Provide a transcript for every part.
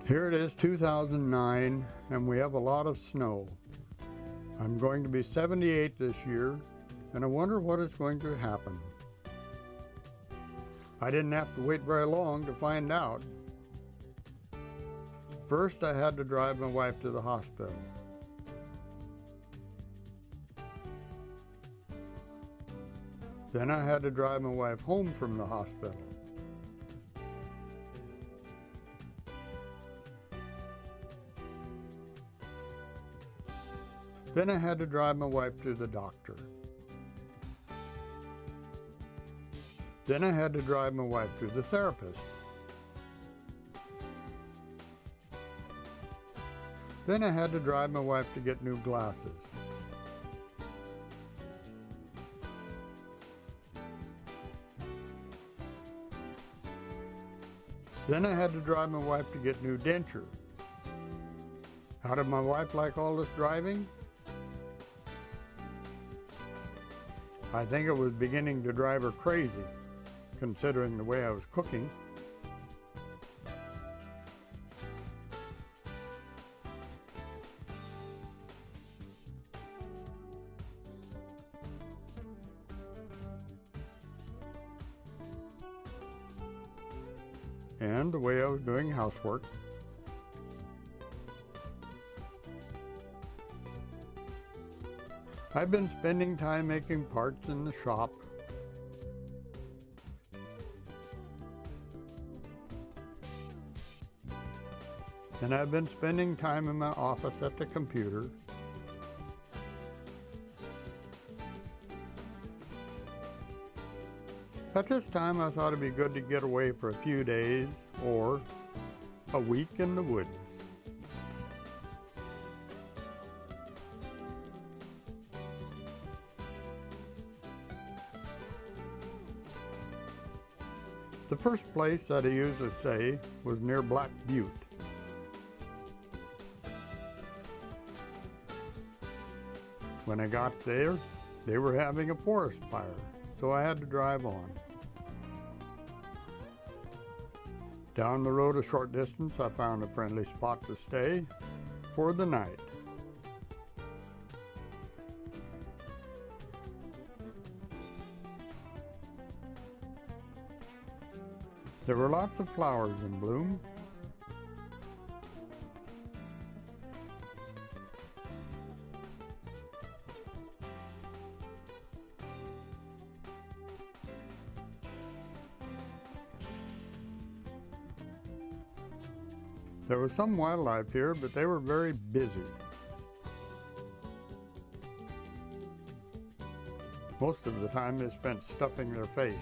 Here it is 2009 and we have a lot of snow. I'm going to be 78 this year and I wonder what is going to happen. I didn't have to wait very long to find out. First, I had to drive my wife to the hospital. Then I had to drive my wife home from the hospital. Then I had to drive my wife to the doctor. Then I had to drive my wife to the therapist. Then I had to drive my wife to get new glasses. Then I had to drive my wife to get new dentures. How did my wife like all this driving? I think it was beginning to drive her crazy, considering the way I was cooking. And the way I was doing housework. I've been spending time making parts in the shop. And I've been spending time in my office at the computer. At this time, I thought it'd be good to get away for a few days or a week in the woods. The first place that I usually stay was near Black Butte. When I got there, they were having a forest fire, so I had to drive on. Down the road a short distance, I found a friendly spot to stay for the night. There were lots of flowers in bloom. There was some wildlife here, but they were very busy. Most of the time they spent stuffing their face.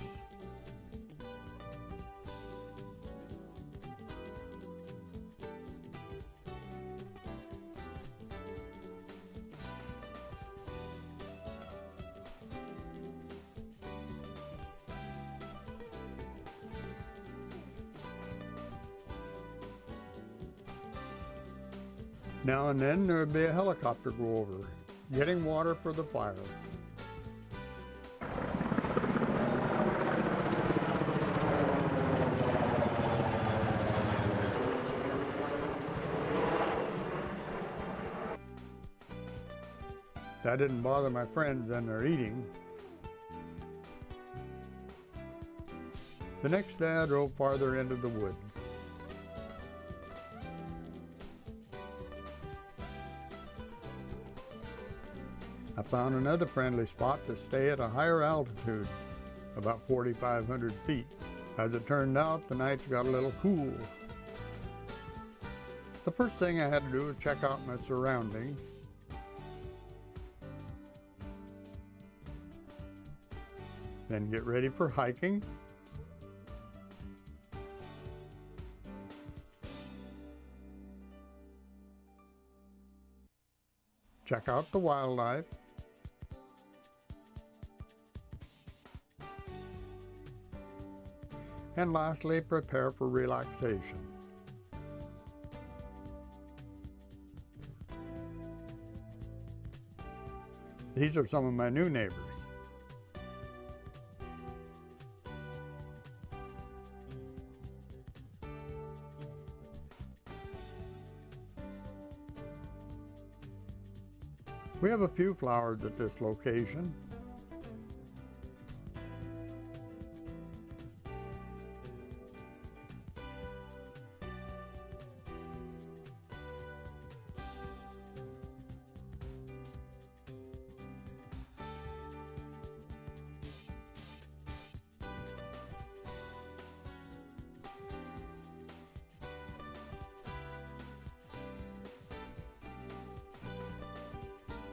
Now and then there would be a helicopter go over, getting water for the fire. That didn't bother my friends and their eating. The next day I drove farther into the woods. I found another friendly spot to stay at a higher altitude, about 4,500 feet. As it turned out, the nights got a little cool. The first thing I had to do was check out my surroundings. Then get ready for hiking. Check out the wildlife. And lastly, prepare for relaxation. These are some of my new neighbors. We have a few flowers at this location.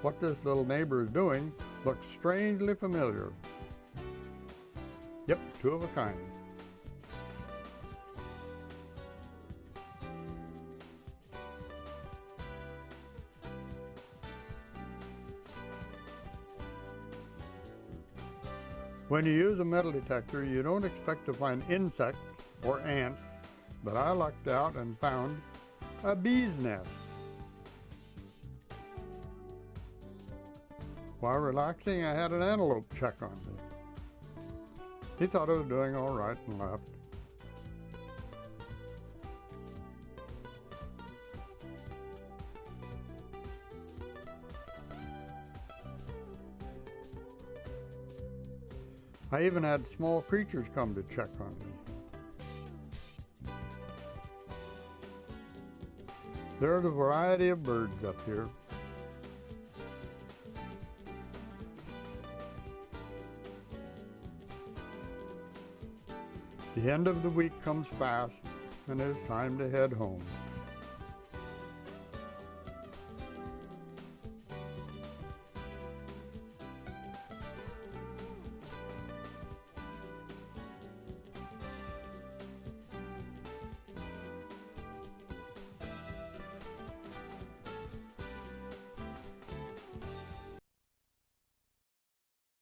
What this little neighbor is doing looks strangely familiar. Yep, two of a kind. When you use a metal detector, you don't expect to find insects or ants, but I lucked out and found a bee's nest. While relaxing, I had an antelope check on me. He thought I was doing all right and left. I even had small creatures come to check on me. There's a variety of birds up here. The end of the week comes fast, and it's time to head home.